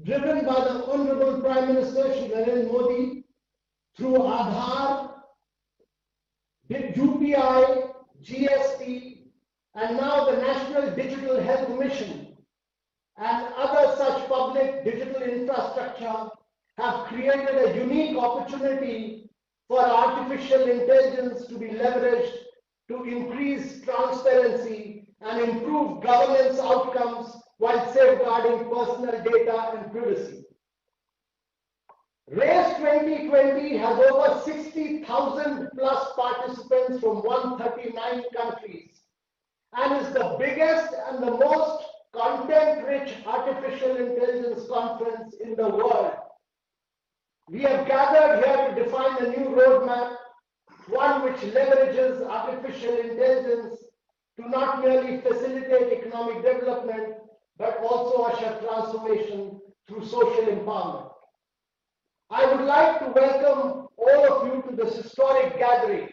driven by the Honorable Prime Minister Shri Narendra Modi through Aadhaar, UPI, GST, and now the National Digital Health Mission and other such public digital infrastructure have created a unique opportunity for artificial intelligence to be leveraged to increase transparency and improve governance outcomes while safeguarding personal data and privacy. RACE 2020 has over 60,000 plus participants from 139 countries and is the biggest and the most content-rich artificial intelligence conference in the world. We have gathered here to define a new roadmap, one which leverages artificial intelligence to not merely facilitate economic development, but also usher transformation through social empowerment. I would like to welcome all of you to this historic gathering,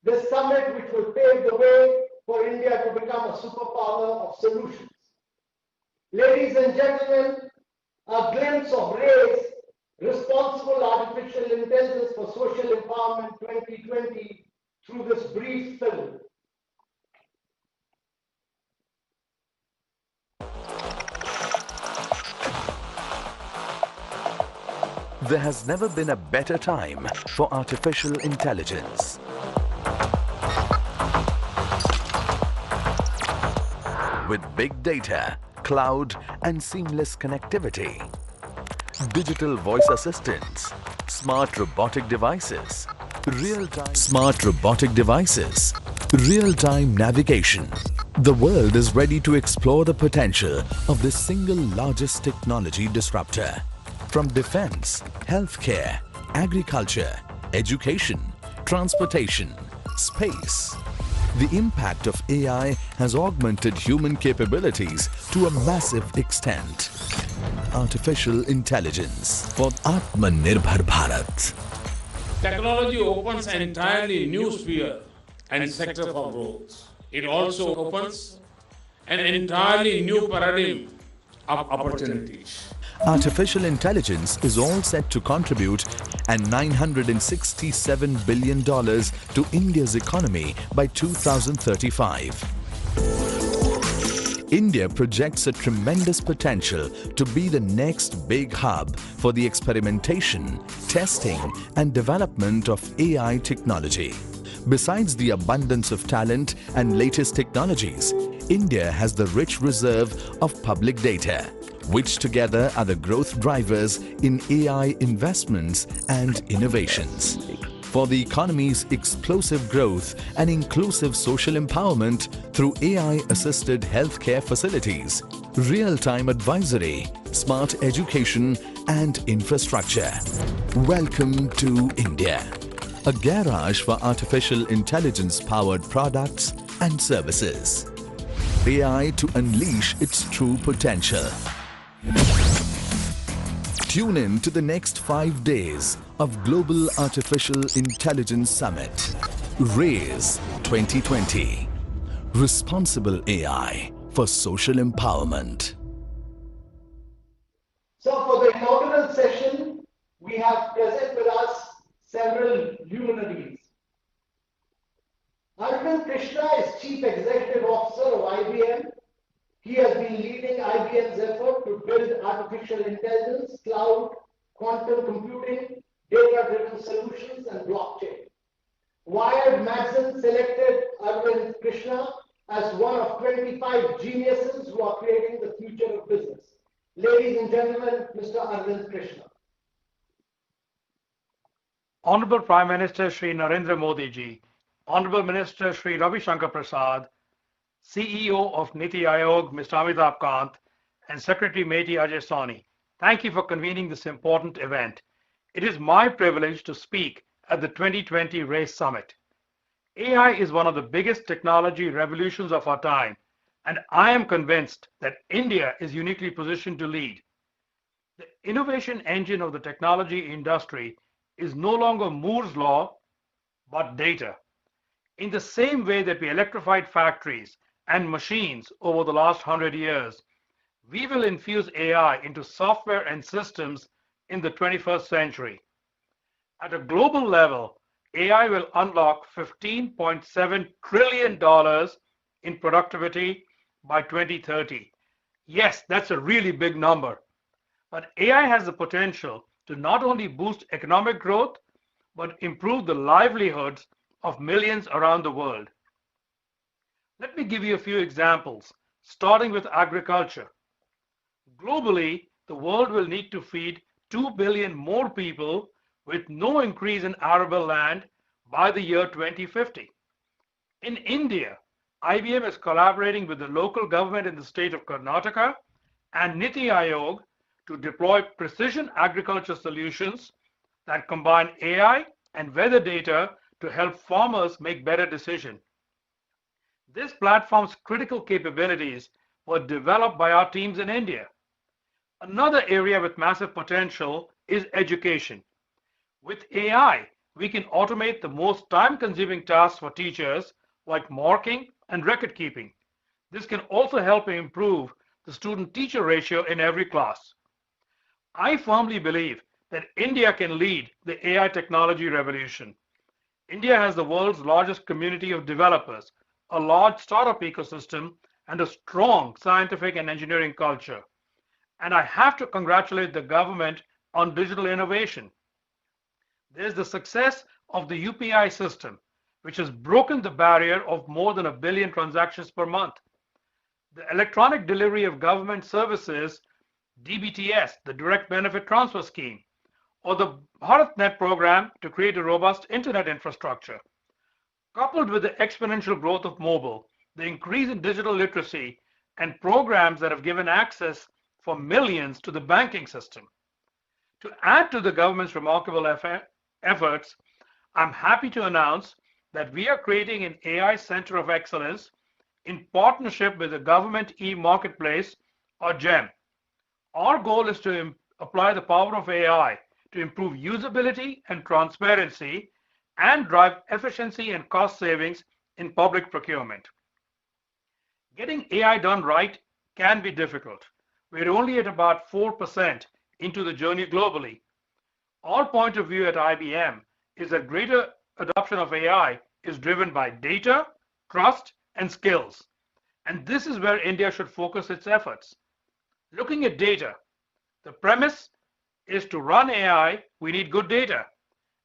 this summit which will pave the way for India to become a superpower of solutions. Ladies and gentlemen, a glimpse of RACE, Responsible Artificial Intelligence for Social Empowerment 2020 through this brief film. There has never been a better time for artificial intelligence. With big data, cloud, and seamless connectivity, digital voice assistants, smart robotic devices, real-time navigation. The world is ready to explore the potential of this single largest technology disruptor. From defense, healthcare, agriculture, education, transportation, space. The impact of AI has augmented human capabilities to a massive extent. Artificial intelligence for Atmanirbhar Bharat. Technology opens an entirely new sphere and sector for growth. It also opens an entirely new paradigm of opportunities. Artificial intelligence is all set to contribute an $967 billion to India's economy by 2035. India projects a tremendous potential to be the next big hub for the experimentation, testing, and development of AI technology. Besides the abundance of talent and latest technologies, India has the rich reserve of public data, which together are the growth drivers in AI investments and innovations. For the economy's explosive growth and inclusive social empowerment through AI-assisted healthcare facilities, real-time advisory, smart education and infrastructure. Welcome to India, a garage for artificial intelligence-powered products and services. AI to unleash its true potential. Tune in to the next 5 days of Global Artificial Intelligence Summit, RACE 2020. Responsible AI for social empowerment. So for the inaugural session, we have present with us several luminaries. Arvind Krishna is Chief Executive Officer of IBM. He has been leading IBM's effort to build artificial intelligence, cloud, quantum computing, data-driven solutions, and blockchain. Wired magazine selected Arvind Krishna as one of 25 geniuses who are creating the future of business. Ladies and gentlemen, Mr. Arvind Krishna. Honorable Prime Minister Shri Narendra Modi ji, Honorable Minister Shri Ravi Shankar Prasad, CEO of Niti Aayog, Mr. Amitabh Kant, and Secretary Meti Ajay Soni, thank you for convening this important event. It is my privilege to speak at the 2020 RACE Summit. AI is one of the biggest technology revolutions of our time, and I am convinced that India is uniquely positioned to lead. The innovation engine of the technology industry is no longer Moore's law, but data. In the same way that we electrified factories and machines over the last 100 years, We will infuse AI into software and systems in the 21st century. At a global level, AI will unlock $15.7 trillion in productivity by 2030. Yes, that's a really big number. But AI has the potential to not only boost economic growth, but improve the livelihoods of millions around the world. Let me give you a few examples, starting with agriculture. Globally, the world will need to feed 2 billion more people with no increase in arable land by the year 2050. In India, IBM is collaborating with the local government in the state of Karnataka and Niti Aayog to deploy precision agriculture solutions that combine AI and weather data to help farmers make better decisions. This platform's critical capabilities were developed by our teams in India. Another area with massive potential is education. With AI, we can automate the most time-consuming tasks for teachers like marking and record keeping. This can also help improve the student-teacher ratio in every class. I firmly believe that India can lead the AI technology revolution. India has the world's largest community of developers, a large startup ecosystem, and a strong scientific and engineering culture. And I have to congratulate the government on digital innovation. There's the success of the UPI system, which has broken the barrier of more than 1 billion transactions per month. The electronic delivery of government services, DBTS, the Direct Benefit Transfer Scheme, or the BharatNet program to create a robust internet infrastructure. Coupled with the exponential growth of mobile, the increase in digital literacy, and programs that have given access for millions to the banking system. To add to the government's remarkable efforts, I'm happy to announce that we are creating an AI Center of Excellence in partnership with the Government e-Marketplace, or GEM. Our goal is to apply the power of AI to improve usability and transparency and drive efficiency and cost savings in public procurement. Getting AI done right can be difficult. We're only at about 4% into the journey globally. Our point of view at IBM is that greater adoption of AI is driven by data, trust, and skills. And this is where India should focus its efforts. Looking at data, the premise is to run AI, we need good data.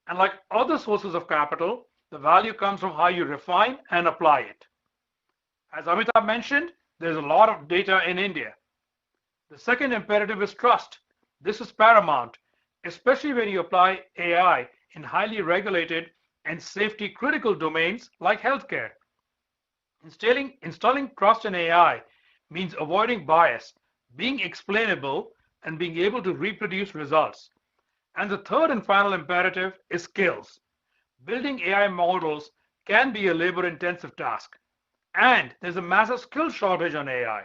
And like other sources of capital, the value comes from how you refine and apply it. As Amitabh mentioned, there's a lot of data in India. The second imperative is trust. This is paramount, especially when you apply AI in highly regulated and safety critical domains like healthcare. Installing trust in AI means avoiding bias, being explainable, and being able to reproduce results. And the third and final imperative is skills. Building AI models can be a labor-intensive task. And there's a massive skill shortage on AI.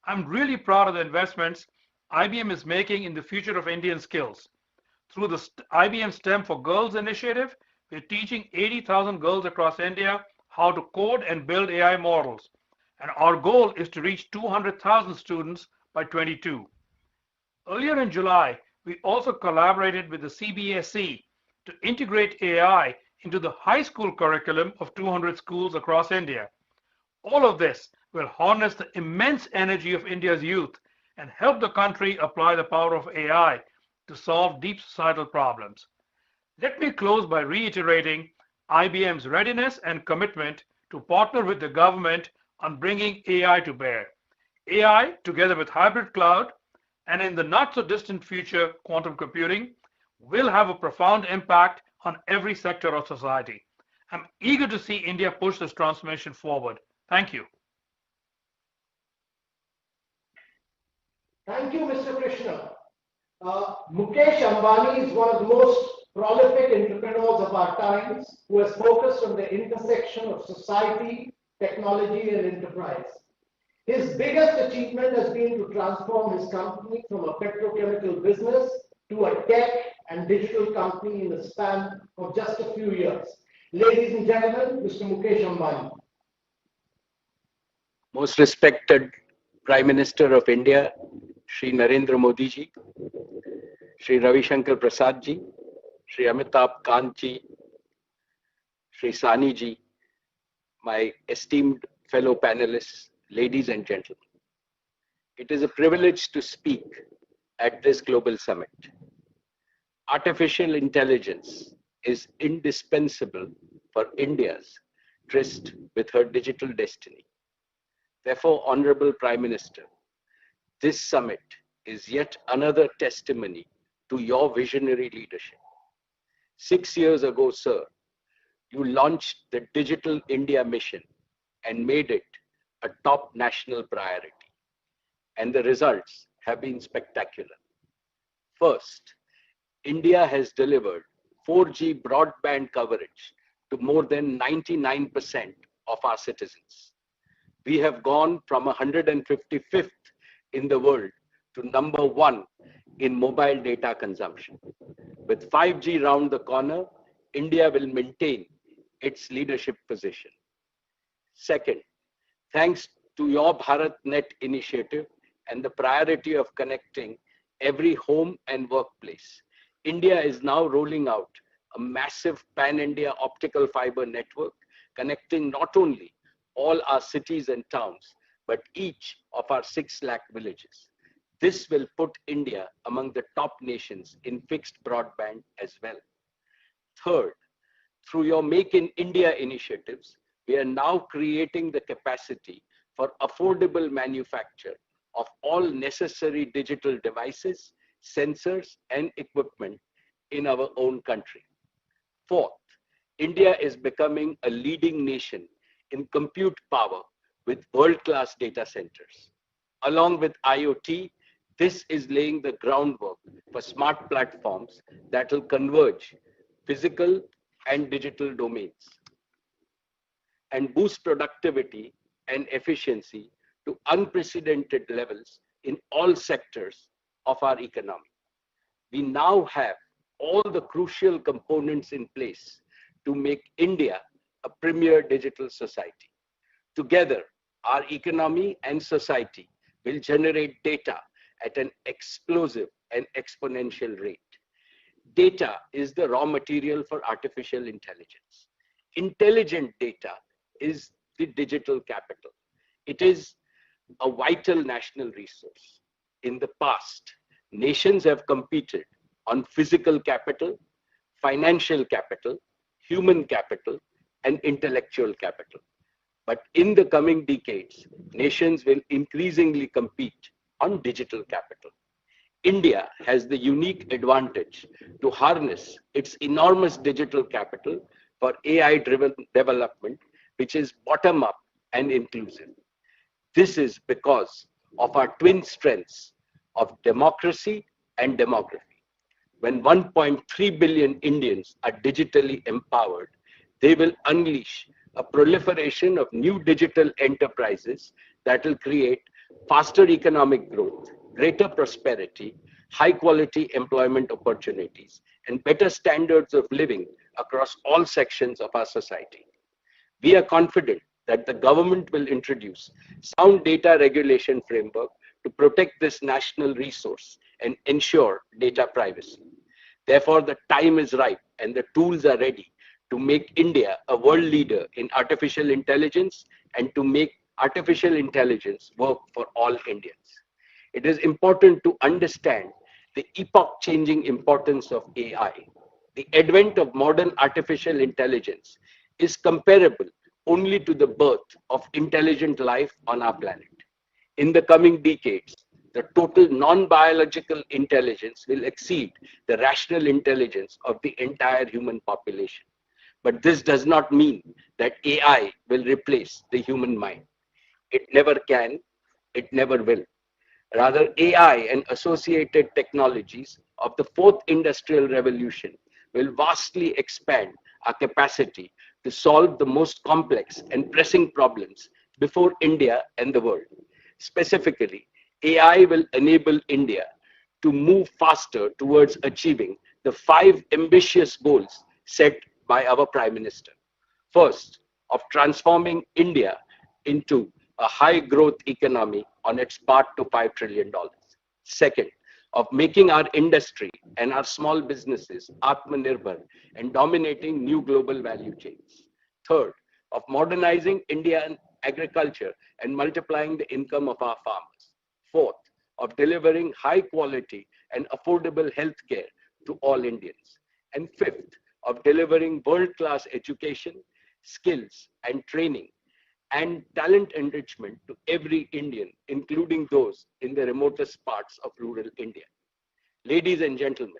I'm really proud of the investments IBM is making in the future of Indian skills. Through the IBM STEM for Girls initiative, we're teaching 80,000 girls across India how to code and build AI models. And our goal is to reach 200,000 students by 2022. Earlier in July, we also collaborated with the CBSE to integrate AI into the high school curriculum of 200 schools across India. All of this will harness the immense energy of India's youth and help the country apply the power of AI to solve deep societal problems. Let me close by reiterating IBM's readiness and commitment to partner with the government on bringing AI to bear. AI, together with hybrid cloud, and in the not so distant future, quantum computing, will have a profound impact on every sector of society. I'm eager to see India push this transformation forward. Thank you. Thank you, Mr. Krishna. Mukesh Ambani is one of the most prolific entrepreneurs of our times who has focused on the intersection of society, technology, and enterprise. His biggest achievement has been to transform his company from a petrochemical business to a tech and digital company in the span of just a few years. Ladies and gentlemen, Mr. Mukesh Ambani. Most respected Prime Minister of India, Shri Narendra Modi ji, Shri Ravi Shankar Prasad ji, Shri Amitabh Kant ji, Shri Sani ji, my esteemed fellow panelists, ladies and gentlemen. It is a privilege to speak at this global summit. Artificial intelligence is indispensable for India's tryst with her digital destiny. Therefore, Honorable Prime Minister, this summit is yet another testimony to your visionary leadership. 6 years ago, sir, you launched the Digital India Mission and made it a top national priority. And the results have been spectacular. First, India has delivered 4G broadband coverage to more than 99% of our citizens. We have gone from 155th in the world to number 1 in mobile data consumption. With 5G round the corner, India will maintain its leadership position. Second, thanks to your BharatNet initiative and the priority of connecting every home and workplace, India is now rolling out a massive pan-India optical fiber network connecting not only all our cities and towns, but each of our 6 lakh villages. This will put India among the top nations in fixed broadband as well. Third, through your Make in India initiatives, we are now creating the capacity for affordable manufacture of all necessary digital devices, sensors, and equipment in our own country. Fourth, India is becoming a leading nation in compute power with world-class data centers. Along with IoT, this is laying the groundwork for smart platforms that will converge physical and digital domains and boost productivity and efficiency to unprecedented levels in all sectors of our economy. We now have all the crucial components in place to make India a premier digital society. Together, our economy and society will generate data at an explosive and exponential rate. Data is the raw material for artificial intelligence. Intelligent data is the digital capital. It is a vital national resource. In the past, nations have competed on physical capital, financial capital, human capital, and intellectual capital. But in the coming decades, nations will increasingly compete on digital capital. India has the unique advantage to harness its enormous digital capital for AI-driven development, which is bottom-up and inclusive. This is because of our twin strengths of democracy and demography. When 1.3 billion Indians are digitally empowered, they will unleash a proliferation of new digital enterprises that will create faster economic growth, greater prosperity, high quality employment opportunities, and better standards of living across all sections of our society. We are confident that the government will introduce sound data regulation framework to protect this national resource and ensure data privacy. Therefore, the time is ripe and the tools are ready to make India a world leader in artificial intelligence and to make artificial intelligence work for all Indians. It is important to understand the epoch-changing importance of AI. The advent of modern artificial intelligence is comparable only to the birth of intelligent life on our planet. In the coming decades, the total non-biological intelligence will exceed the rational intelligence of the entire human population. But this does not mean that AI will replace the human mind. It never can, it never will. Rather, AI and associated technologies of the fourth industrial revolution will vastly expand our capacity to solve the most complex and pressing problems before India and the world. Specifically, AI will enable India to move faster towards achieving the 5 ambitious goals set by our Prime Minister. First, of transforming India into a high growth economy on its path to $5 trillion. Second, of making our industry and our small businesses Atmanirbhar and dominating new global value chains. Third, of modernizing Indian agriculture and multiplying the income of our farmers. Fourth, of delivering high quality and affordable healthcare to all Indians. And fifth, of delivering world-class education, skills and training and talent enrichment to every Indian, including those in the remotest parts of rural India. Ladies and gentlemen,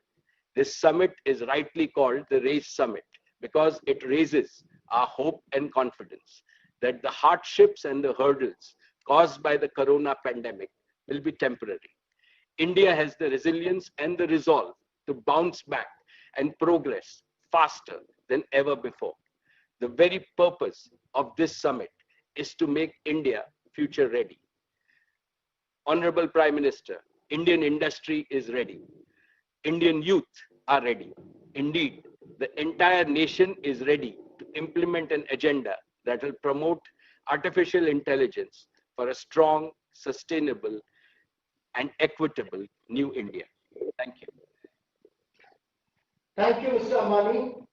this summit is rightly called the RAISE Summit because it raises our hope and confidence that the hardships and the hurdles caused by the corona pandemic will be temporary. India has the resilience and the resolve to bounce back and progress faster than ever before. The very purpose of this summit is to make India future ready. Honorable Prime Minister, Indian industry is ready. Indian youth are ready. Indeed, the entire nation is ready to implement an agenda that will promote artificial intelligence for a strong, sustainable, and equitable new India. Thank you. Thank you, Mr. Ambani.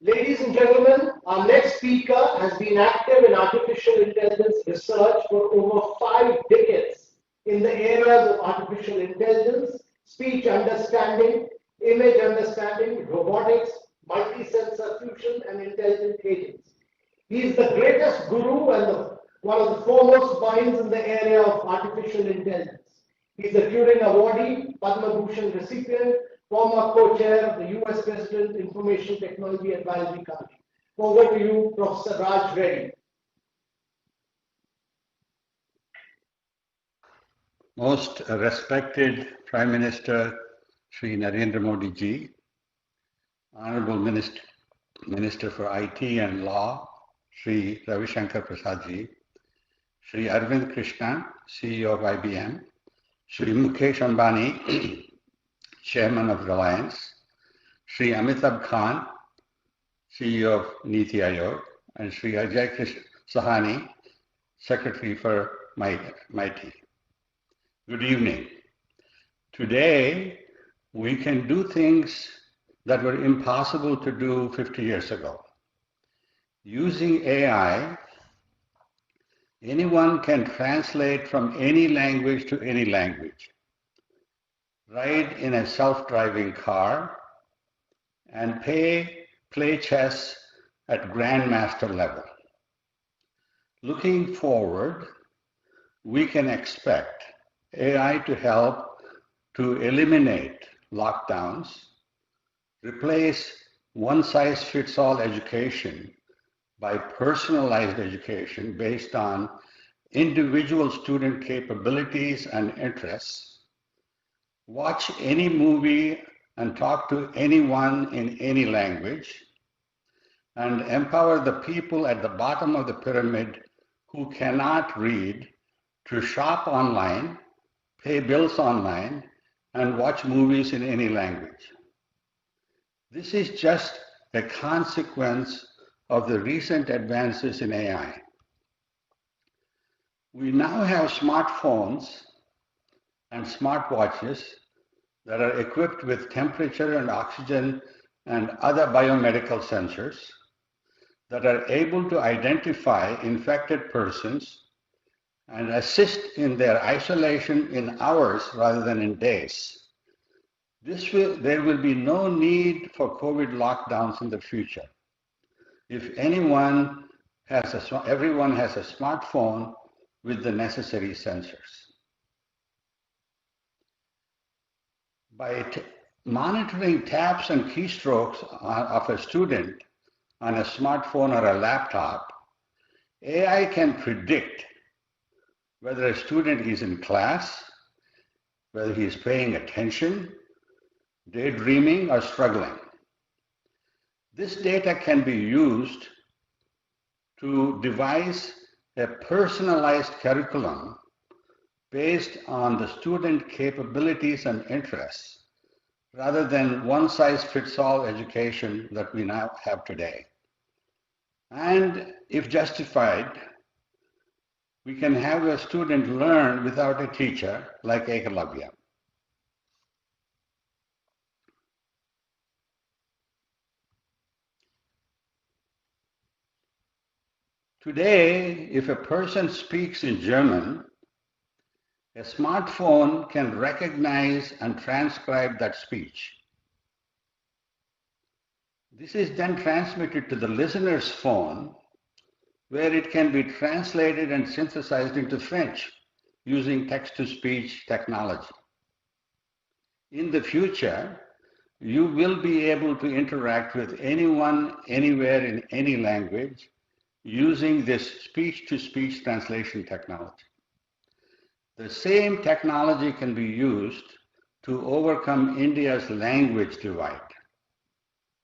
Ladies and gentlemen, our next speaker has been active in artificial intelligence research for over 5 decades in the areas of artificial intelligence, speech understanding, image understanding, robotics, multi-sensor fusion, and intelligent agents. He is the greatest guru and one of the foremost minds in the area of artificial intelligence. He is a Turing Awardee, Padma Bhushan recipient, former co-chair of the US President Information Technology Advisory Committee. Over to you, Professor Raj Reddy. Most respected Prime Minister Shri Narendra Modi ji, Honorable Minister for IT and Law, Shri Ravi Shankar Prasad ji, Shri Arvind Krishna, CEO of IBM, Shri Mukesh Ambani, Chairman of Reliance, Shri Amitabh Khan, CEO of Niti Aayog, and Shri Ajay Sahani, Secretary for MIT. Good evening. Today, we can do things that were impossible to do 50 years ago. Using AI, anyone can translate from any language to any language, ride in a self-driving car, and play chess at grandmaster level. Looking forward, we can expect AI to help to eliminate lockdowns, replace one-size-fits-all education by personalized education based on individual student capabilities and interests, watch any movie and talk to anyone in any language, and empower the people at the bottom of the pyramid who cannot read to shop online, pay bills online, and watch movies in any language. This is just a consequence of the recent advances in AI. We now have smartphones and smartwatches that are equipped with temperature and oxygen and other biomedical sensors that are able to identify infected persons and assist in their isolation in hours rather than in days. There will be no need for COVID lockdowns in the future. If everyone has a smartphone with the necessary sensors. By monitoring taps and keystrokes of a student on a smartphone or a laptop, AI can predict whether a student is in class, whether he is paying attention, daydreaming, or struggling. This data can be used to devise a personalized curriculum based on the student capabilities and interests, rather than one-size-fits-all education that we now have today. And if justified, We can have a student learn without a teacher like Ekalavya. Today, if a person speaks in German, a smartphone can recognize and transcribe that speech. This is then transmitted to the listener's phone, where it can be translated and synthesized into French using text-to-speech technology. In the future, you will be able to interact with anyone, anywhere, in any language using this speech-to-speech translation technology. The same technology can be used to overcome India's language divide.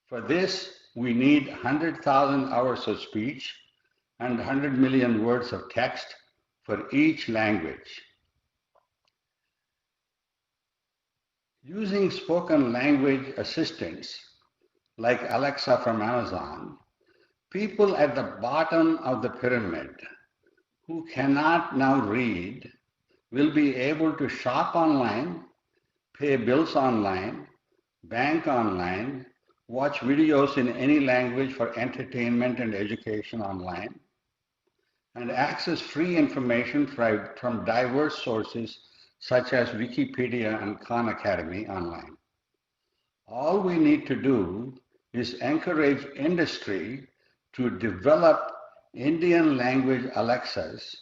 For this, we need 100,000 hours of speech and 100 million words of text for each language. Using spoken language assistants like Alexa from Amazon, people at the bottom of the pyramid who cannot now read will be able to shop online, pay bills online, bank online, watch videos in any language for entertainment and education online, and access free information from diverse sources such as Wikipedia and Khan Academy online. All we need to do is encourage industry to develop Indian language Alexas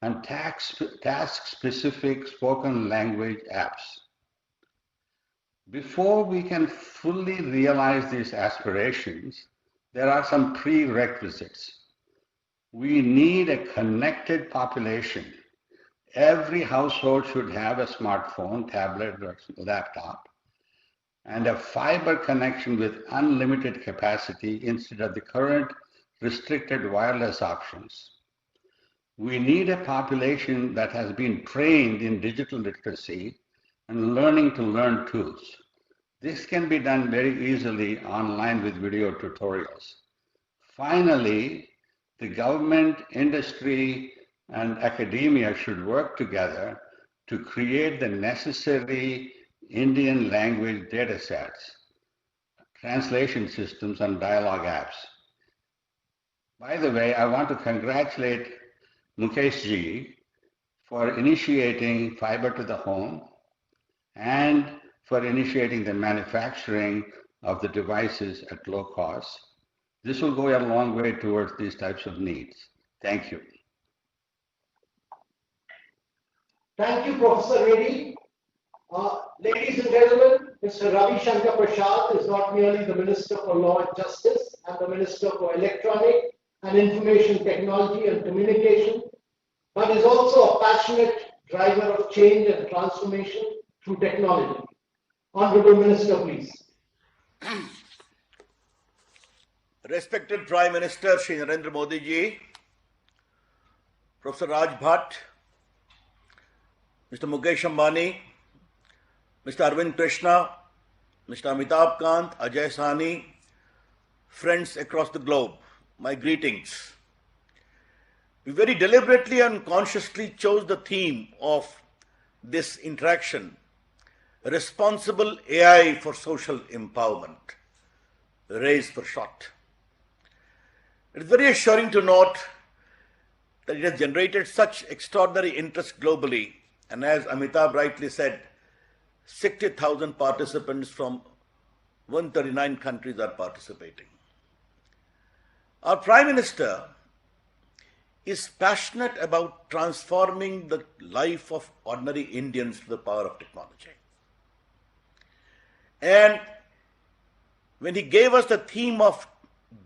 and task-specific spoken language apps. Before we can fully realize these aspirations, there are some prerequisites. We need a connected population. Every household should have a smartphone, tablet, or laptop, and a fiber connection with unlimited capacity instead of the current restricted wireless options. We need a population that has been trained in digital literacy and learning to learn tools. This can be done very easily online with video tutorials. Finally, the government, industry, and academia should work together to create the necessary Indian language data sets, translation systems, and dialogue apps. By the way, I want to congratulate Mukesh ji for initiating fiber to the home and for initiating the manufacturing of the devices at low cost. This will go a long way towards these types of needs. Thank you. Thank you, Professor Reddy. Ladies and gentlemen, Mr. Ravi Shankar Prasad is not merely the Minister for Law and Justice and the Minister for Electronic and Information Technology and Communication, but is also a passionate driver of change and transformation through technology. Honorable Minister, please. Respected Prime Minister Shri Narendra Modi ji, Professor Raj Bhatt, Mr. Mukesh Ambani, Mr. Arvind Krishna, Mr. Amitabh Kant, Ajay Sahni, friends across the globe, my greetings. We very deliberately and consciously chose the theme of this interaction, Responsible AI for Social Empowerment, RAISE for short. It is very assuring to note that it has generated such extraordinary interest globally, and as Amitabh rightly said, 60,000 participants from 139 countries are participating. Our Prime Minister is passionate about transforming the life of ordinary Indians through the power of technology. And when he gave us the theme of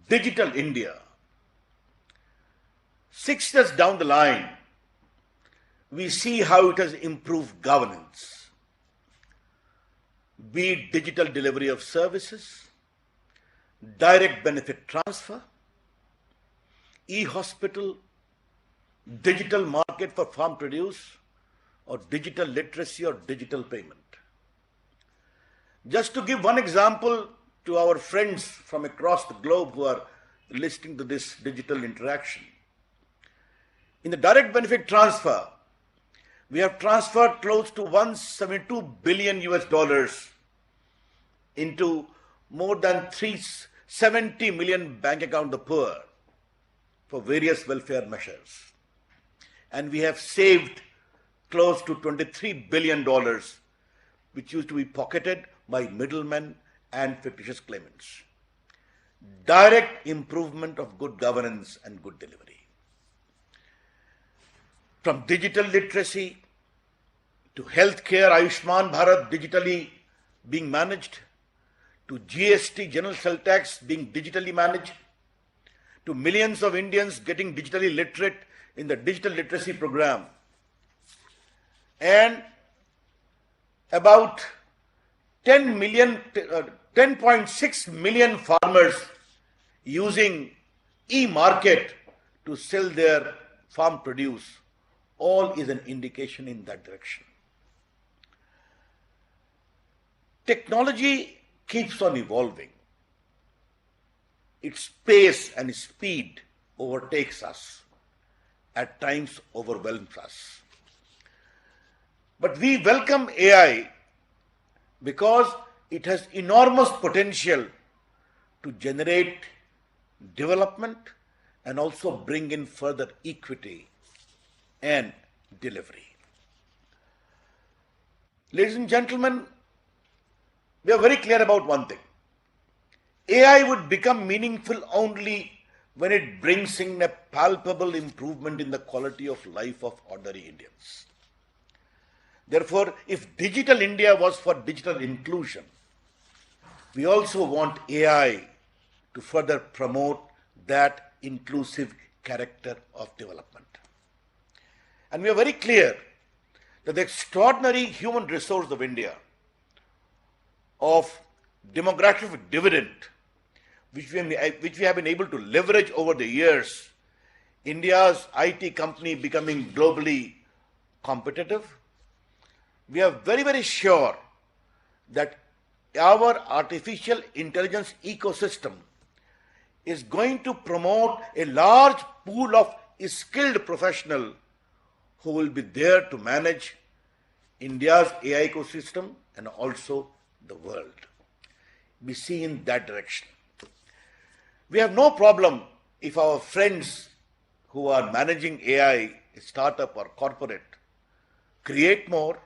Digital India, 6 years down the line, we see how it has improved governance, be it digital delivery of services, direct benefit transfer, e-hospital, digital market for farm produce, or digital literacy or digital payment. Just to give one example to our friends from across the globe who are listening to this digital interaction, In the direct benefit transfer, we have transferred close to 172 billion US dollars into more than 370 million bank account of the poor for various welfare measures. And we have saved close to $23 billion, which used to be pocketed by middlemen and fictitious claimants. Direct improvement of good governance and good delivery. From digital literacy to healthcare, Ayushman Bharat digitally being managed, to GST, general sell tax being digitally managed, to millions of Indians getting digitally literate in the digital literacy program, and about 10.6 million farmers using e-market to sell their farm produce, all is an indication in that direction. Technology keeps on evolving. Its pace and speed overtakes us, at times overwhelms us. But we welcome AI because it has enormous potential to generate development and also bring in further equity and delivery. Ladies and gentlemen, we are very clear about one thing. AI would become meaningful only when it brings in a palpable improvement in the quality of life of ordinary Indians. Therefore, if Digital India was for digital inclusion, we also want AI to further promote that inclusive character of development. And we are very clear that the extraordinary human resource of India, of demographic dividend, which we have been able to leverage over the years, India's IT company becoming globally competitive, we are very, very sure that our artificial intelligence ecosystem is going to promote a large pool of skilled professionals who will be there to manage India's AI ecosystem and also the world. We see in that direction. We have no problem if our friends who are managing AI, startup or corporate, create more,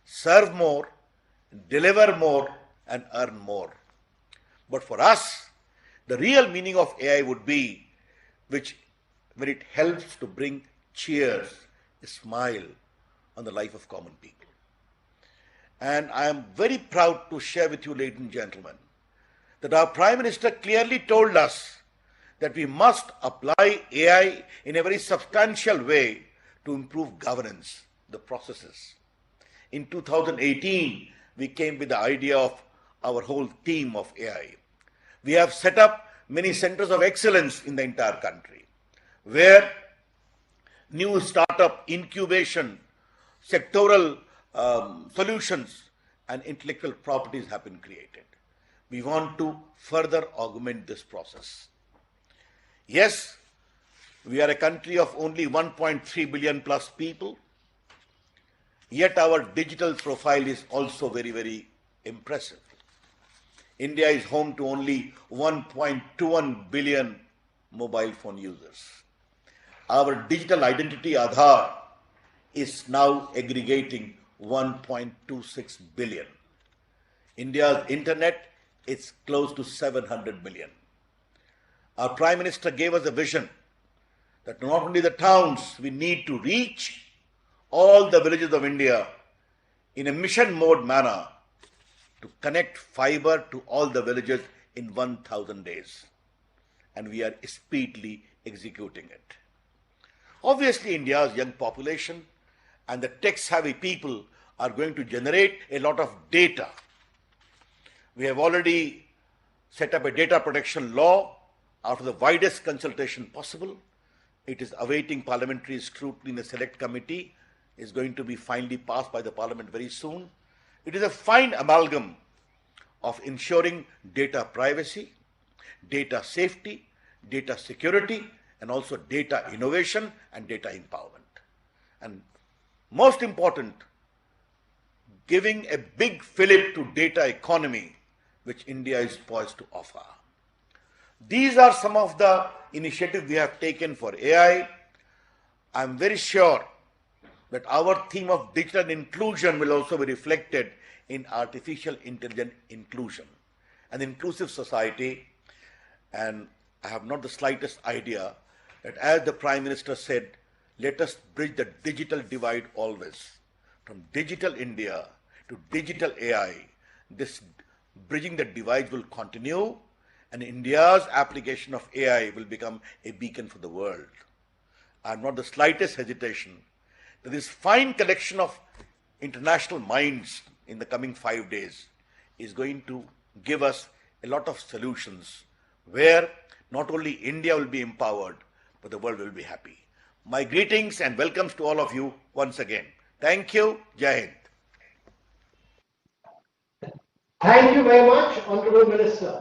serve more, deliver more, and earn more. But for us, the real meaning of AI would be when it helps to bring cheers, a smile on the life of common people. And I am very proud to share with you, ladies and gentlemen, that our Prime Minister clearly told us that we must apply AI in a very substantial way to improve governance, the processes. In 2018, we came with the idea of our whole team of AI. We have set up many centers of excellence in the entire country, where new startup incubation, sectoral solutions, and intellectual properties have been created. We want to further augment this process. Yes, we are a country of only 1.3 billion plus people, yet our digital profile is also very, very impressive. India is home to only 1.21 billion mobile phone users. Our digital identity Aadhaar is now aggregating 1.26 billion. India's internet is close to 700 million. Our Prime Minister gave us a vision that not only the towns, we need to reach all the villages of India in a mission mode manner to connect fiber to all the villages in 1,000 days. And we are speedily executing it. Obviously, India's young population and the tech-savvy people are going to generate a lot of data. We have already set up a data protection law after the widest consultation possible. It is awaiting parliamentary scrutiny in a select committee. Is going to be finally passed by the parliament very soon. It is a fine amalgam of ensuring data privacy, data safety, data security, and also data innovation and data empowerment. And most important, giving a big fillip to data economy, which India is poised to offer. These are some of the initiatives we have taken for AI. I'm very sure that our theme of digital inclusion will also be reflected in artificial intelligence inclusion, an inclusive society. And I have not the slightest idea that, as the Prime Minister said, let us bridge the digital divide always. From digital India to digital AI, this bridging the divide will continue, and India's application of AI will become a beacon for the world. I have not the slightest hesitation that this fine collection of international minds in the coming 5 days is going to give us a lot of solutions where not only India will be empowered, but the world will be happy. My greetings and welcomes to all of you once again. Thank you. Jai Hind. Thank you very much, Honorable Minister.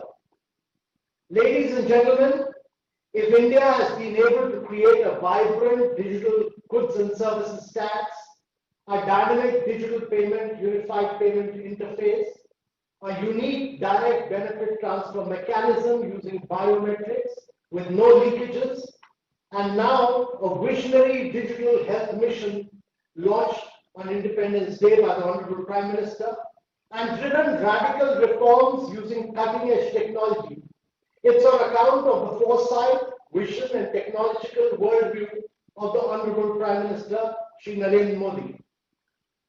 Ladies and gentlemen, if India has been able to create a vibrant digital goods and services tax, a dynamic digital payment, unified payment interface, a unique direct benefit transfer mechanism using biometrics with no leakages, and now a visionary digital health mission launched on Independence Day by the Honorable Prime Minister, and driven radical reforms using cutting-edge technology. It's on account of the foresight, vision, and technological worldview of the Honorable Prime Minister, Shri Narendra Modi.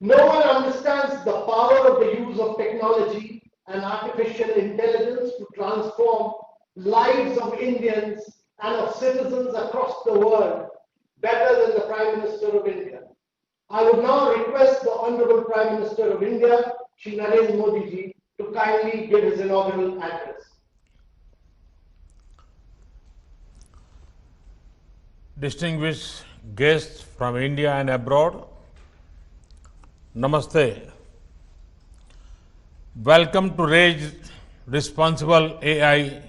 No one understands the power of the use of technology and artificial intelligence to transform lives of Indians and of citizens across the world better than the Prime Minister of India. I would now request the Honorable Prime Minister of India, Shri Narendra Modi ji, to kindly give his inaugural address. Distinguished guests from India and abroad, Namaste. Welcome to Raise Responsible AI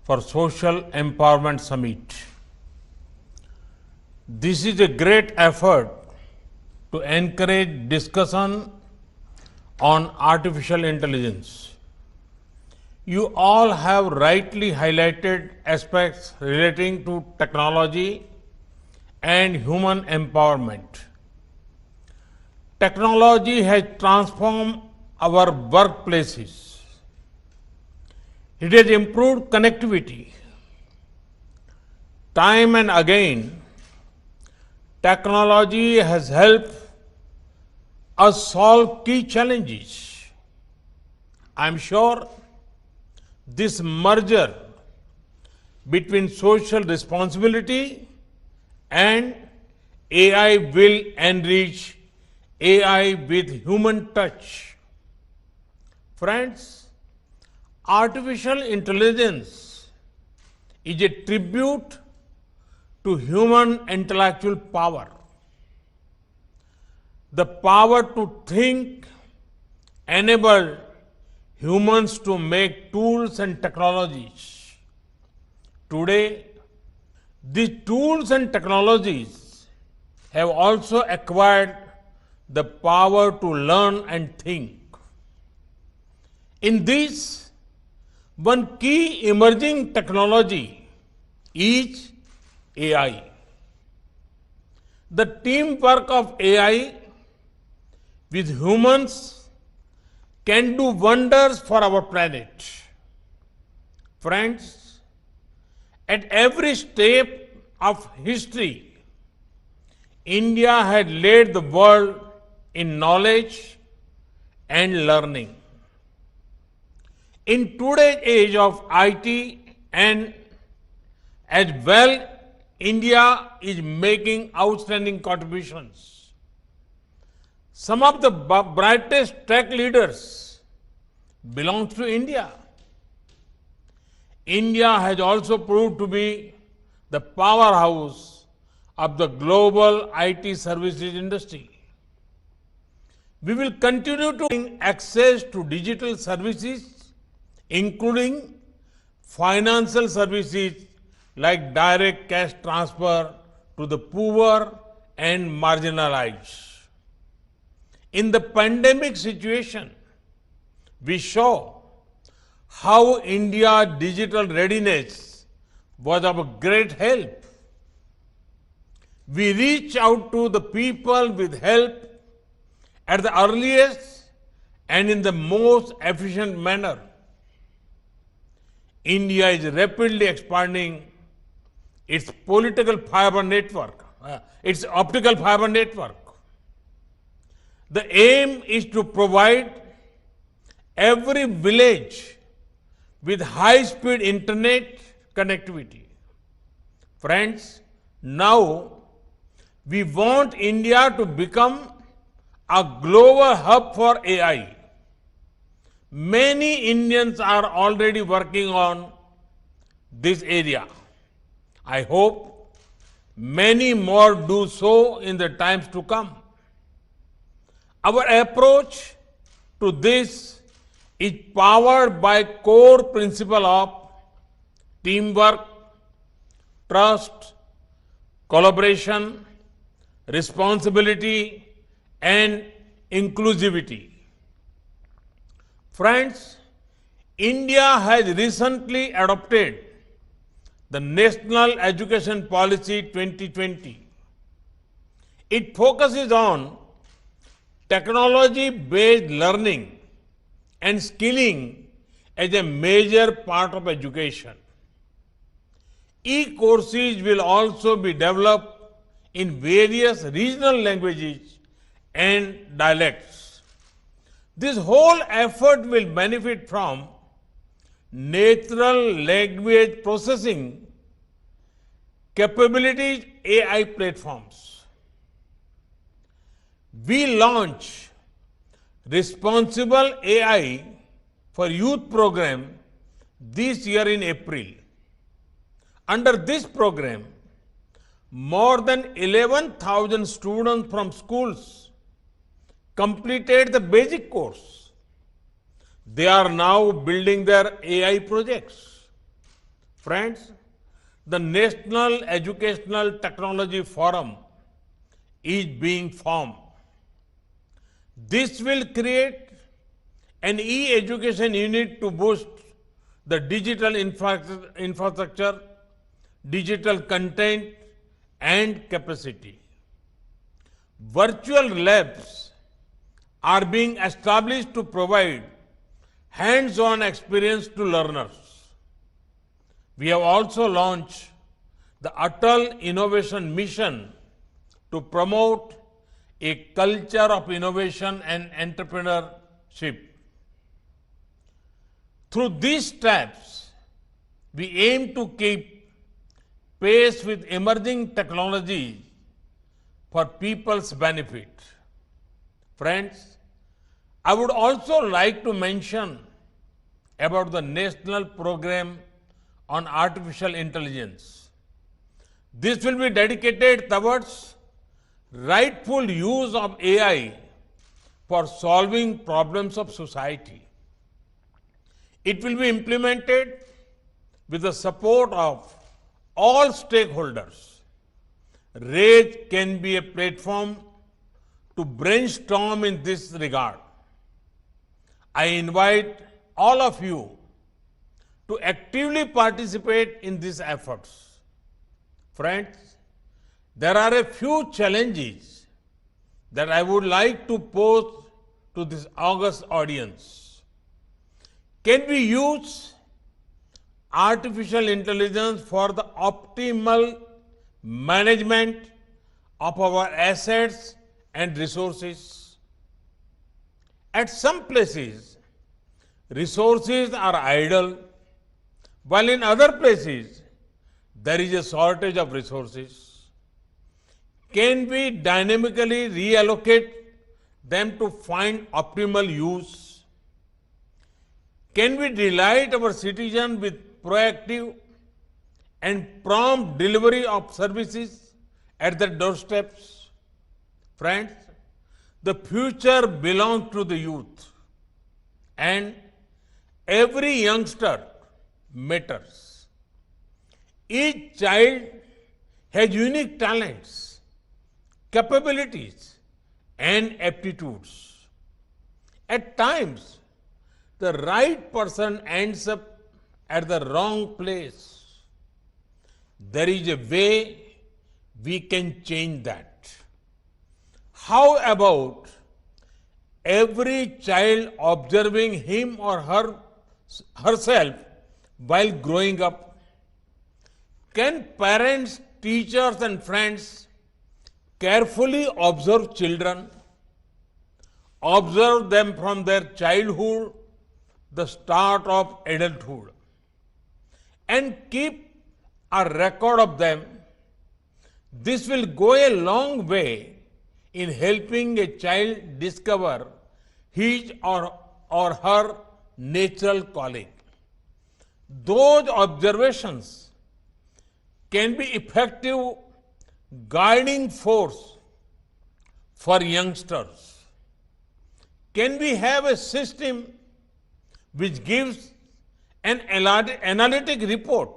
for Social Empowerment Summit. This is a great effort to encourage discussion on artificial intelligence. You all have rightly highlighted aspects relating to technology and human empowerment. Technology has transformed our workplaces. It has improved connectivity. Time and again, technology has helped us solve key challenges. I am sure this merger between social responsibility and AI will enrich AI with human touch. Friends, artificial intelligence is a tribute to human intellectual power. The power to think enabled humans to make tools and technologies. Today, these tools and technologies have also acquired the power to learn and think. In this, one key emerging technology is AI. The teamwork of AI with humans can do wonders for our planet. Friends, at every step of history, India had led the world in knowledge and learning. In today's age of IT and as well, India is making outstanding contributions. Some of the brightest tech leaders belong to India. India has also proved to be the powerhouse of the global IT services industry. We will continue to bring access to digital services, including financial services like direct cash transfer to the poor and marginalized. In the pandemic situation, we saw how India's digital readiness was of great help. We reach out to the people with help at the earliest and in the most efficient manner. India is rapidly expanding its optical fiber network. The aim is to provide every village with high-speed internet connectivity. Friends, now we want India to become a global hub for AI. Many Indians are already working on this area. I hope many more do so in the times to come. Our approach to this is powered by core principle of teamwork, trust, collaboration, responsibility, and inclusivity. Friends, India has recently adopted the National Education Policy 2020. It focuses on technology-based learning and skilling as a major part of education. E-courses will also be developed in various regional languages and dialects. This whole effort will benefit from natural language processing capabilities AI platforms. We launch Responsible AI for Youth program this year in April. Under this program, more than 11,000 students from schools completed the basic course. They are now building their AI projects. Friends, the National Educational Technology Forum is being formed. This will create an e-education unit to boost the digital infrastructure, digital content, and capacity. Virtual labs are being established to provide hands-on experience to learners. We have also launched the Atal Innovation Mission to promote a culture of innovation and entrepreneurship. Through these steps, we aim to keep pace with emerging technologies for people's benefit. Friends, I would also like to mention about the National Program on Artificial Intelligence. This will be dedicated towards rightful use of AI for solving problems of society. It will be implemented with the support of all stakeholders. RAISE can be a platform to brainstorm in this regard. I invite all of you to actively participate in these efforts. Friends, there are a few challenges that I would like to pose to this august audience. Can we use artificial intelligence for the optimal management of our assets and resources? At some places, resources are idle, while in other places, there is a shortage of resources. Can we dynamically reallocate them to find optimal use? Can we delight our citizens with proactive and prompt delivery of services at their doorsteps? Friends, the future belongs to the youth, and every youngster matters. Each child has unique talents, capabilities, and aptitudes. At times, the right person ends up at the wrong place. There is a way we can change that. How about every child observing him or herself while growing up? Can parents, teachers, and friends carefully observe children, observe them from their childhood, the start of adulthood, and keep a record of them? This will go a long way in helping a child discover his or her natural calling. Those observations can be effective guiding force for youngsters. Can we have a system which gives an analytic report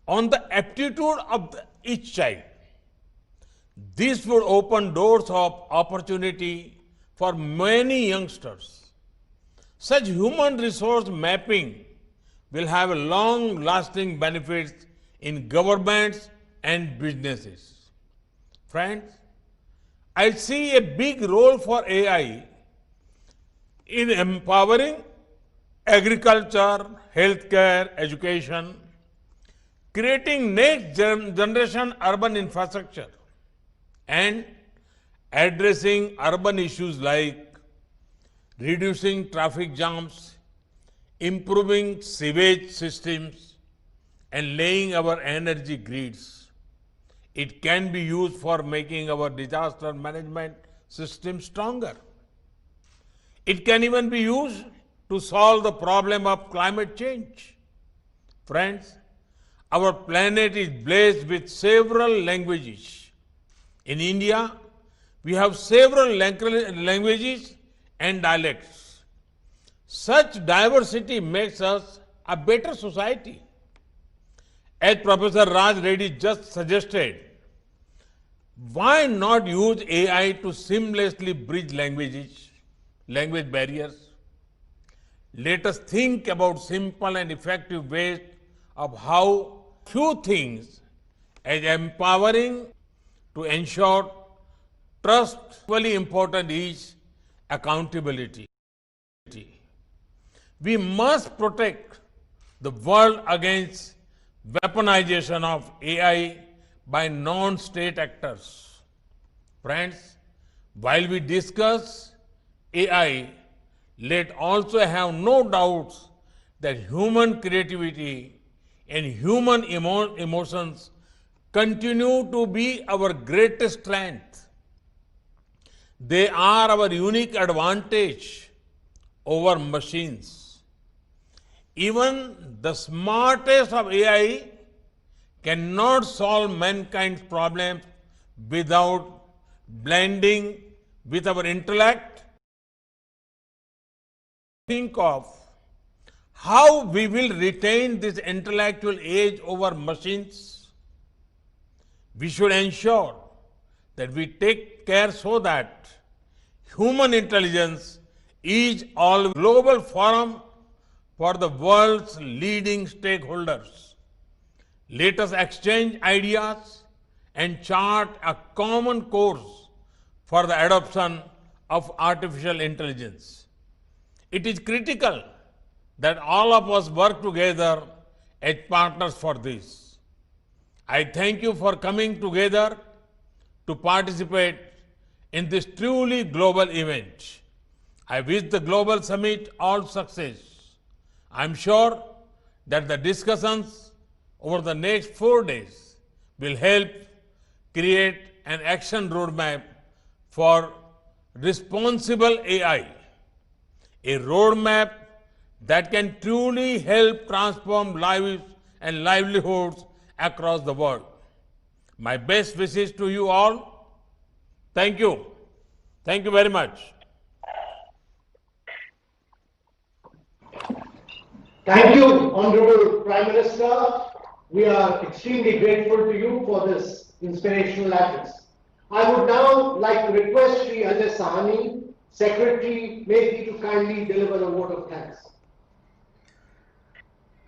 on the aptitude of each child? This would open doors of opportunity for many youngsters. Such human resource mapping will have long-lasting benefits in governments and businesses. Friends, I see a big role for AI in empowering agriculture, healthcare, education, creating next generation urban infrastructure, and addressing urban issues like reducing traffic jams, improving sewage systems, and laying our energy grids. It can be used for making our disaster management system stronger. It can even be used to solve the problem of climate change. Friends, our planet is blessed with several languages. In India, we have several languages and dialects. Such diversity makes us a better society. As Professor Raj Reddy just suggested, why not use AI to seamlessly bridge language barriers? Let us think about simple and effective ways of how few things as empowering to ensure trust. Equally important is accountability. We must protect the world against weaponization of AI by non-state actors. Friends, while we discuss AI, let also have no doubts that human creativity and human emotions continue to be our greatest strength. They are our unique advantage over machines. Even the smartest of AI cannot solve mankind's problems without blending with our intellect. Think of how we will retain this intellectual edge over machines. We should ensure that we take care so that human intelligence is all global forum for the world's leading stakeholders. Let us exchange ideas and chart a common course for the adoption of artificial intelligence. It is critical that all of us work together as partners for this. I thank you for coming together to participate in this truly global event. I wish the Global Summit all success. I am sure that the discussions over the next 4 days will help create an action roadmap for responsible AI, a roadmap that can truly help transform lives and livelihoods across the world. My best wishes to you all. Thank you. Thank you very much. Thank you, Honorable Prime Minister. We are extremely grateful to you for this inspirational address. I would now like to request Sri Ajay Sahani, Secretary, maybe to kindly deliver a vote of thanks.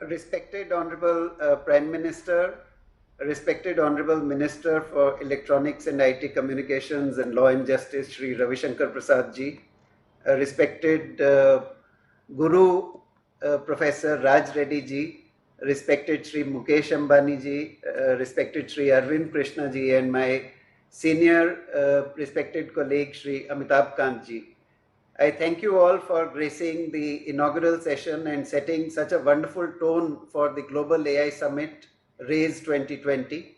Respected Honorable Prime Minister, respected Honorable Minister for Electronics and IT Communications and Law and Justice, Sri Ravi Shankar Prasad ji, respected Guru Professor Raj Reddy ji, respected Sri Mukesh Ambani ji, respected Sri Arvind Krishna ji, and my senior respected colleague Sri Amitabh Kant ji. I thank you all for gracing the inaugural session and setting such a wonderful tone for the Global AI Summit RAISE 2020.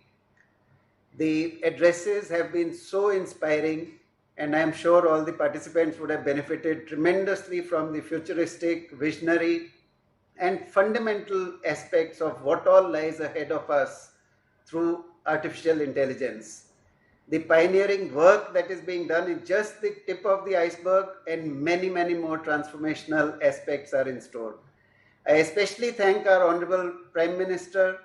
The addresses have been so inspiring, and I am sure all the participants would have benefited tremendously from the futuristic, visionary, and fundamental aspects of what all lies ahead of us through artificial intelligence. The pioneering work that is being done is just the tip of the iceberg, and many, many more transformational aspects are in store. I especially thank our Honorable Prime Minister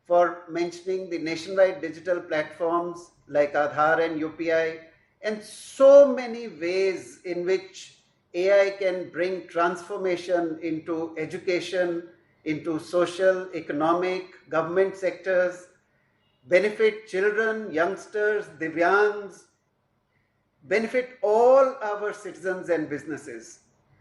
for mentioning the nationwide digital platforms like Aadhaar and UPI, and so many ways in which AI can bring transformation into education, into social, economic, government sectors, benefit children, youngsters, Divyangs, benefit all our citizens and businesses.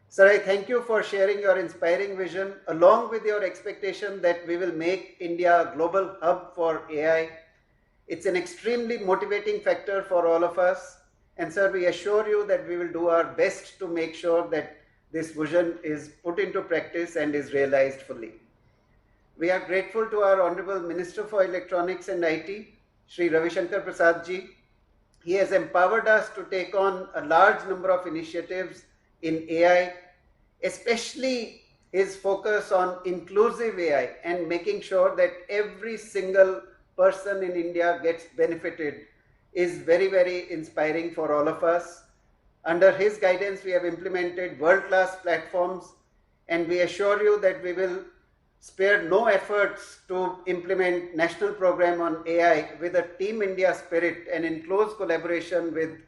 Sir, I thank you for sharing your inspiring vision along with your expectation that we will make India a global hub for AI. It's an extremely motivating factor for all of us. And sir, we assure you that we will do our best to make sure that this vision is put into practice and is realized fully. We are grateful to our Honorable Minister for Electronics and IT, Sri Ravi Shankar Prasad ji. He has empowered us to take on a large number of initiatives in AI, especially his focus on inclusive AI and making sure that every single person in India gets benefited is very, very inspiring for all of us. Under his guidance, we have implemented world-class platforms, and we assure you that we will spare no efforts to implement national program on AI with a Team India spirit and in close collaboration with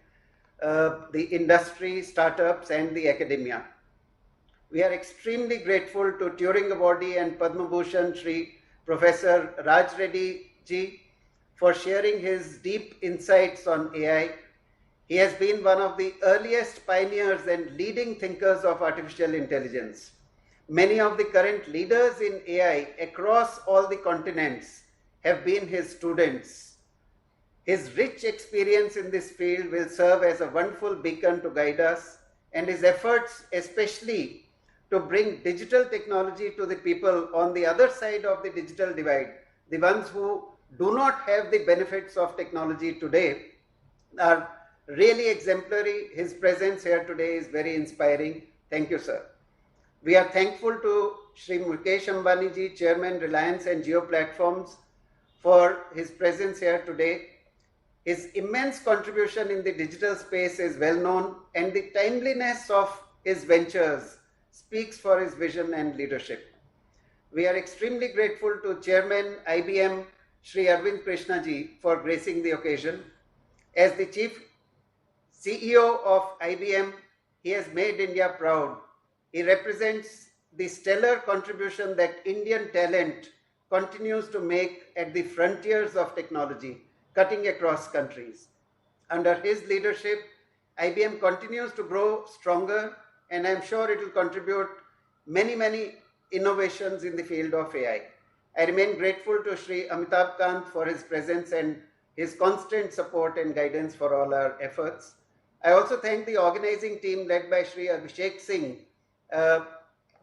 the industry, startups, and the academia. We are extremely grateful to Turing Awardee and Padma Bhushan Shri Professor Raj Reddy ji for sharing his deep insights on AI. He has been one of the earliest pioneers and leading thinkers of artificial intelligence. Many of the current leaders in AI across all the continents have been his students. His rich experience in this field will serve as a wonderful beacon to guide us, and his efforts, especially to bring digital technology to the people on the other side of the digital divide, the ones who do not have the benefits of technology today, are really exemplary. His presence here today is very inspiring. Thank you, sir. We are thankful to Sri Mukesh Ambani ji, Chairman, Reliance and Jio Platforms, for his presence here today. His immense contribution in the digital space is well known, and the timeliness of his ventures speaks for his vision and leadership. We are extremely grateful to Chairman IBM, Sri Arvind Krishna ji, for gracing the occasion. As the Chief CEO of IBM, he has made India proud. He represents the stellar contribution that Indian talent continues to make at the frontiers of technology, cutting across countries. Under his leadership, IBM continues to grow stronger, and I'm sure it will contribute many, many innovations in the field of AI. I remain grateful to Sri Amitabh Kant for his presence and his constant support and guidance for all our efforts. I also thank the organizing team led by Sri Abhishek Singh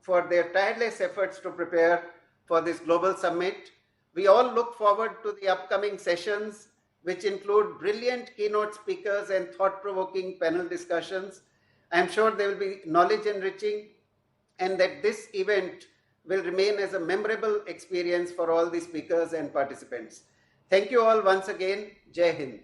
for their tireless efforts to prepare for this global summit. We all look forward to the upcoming sessions, which include brilliant keynote speakers and thought-provoking panel discussions. I'm sure they will be knowledge enriching, and that this event will remain as a memorable experience for all the speakers and participants. Thank you all once again. Jai Hind.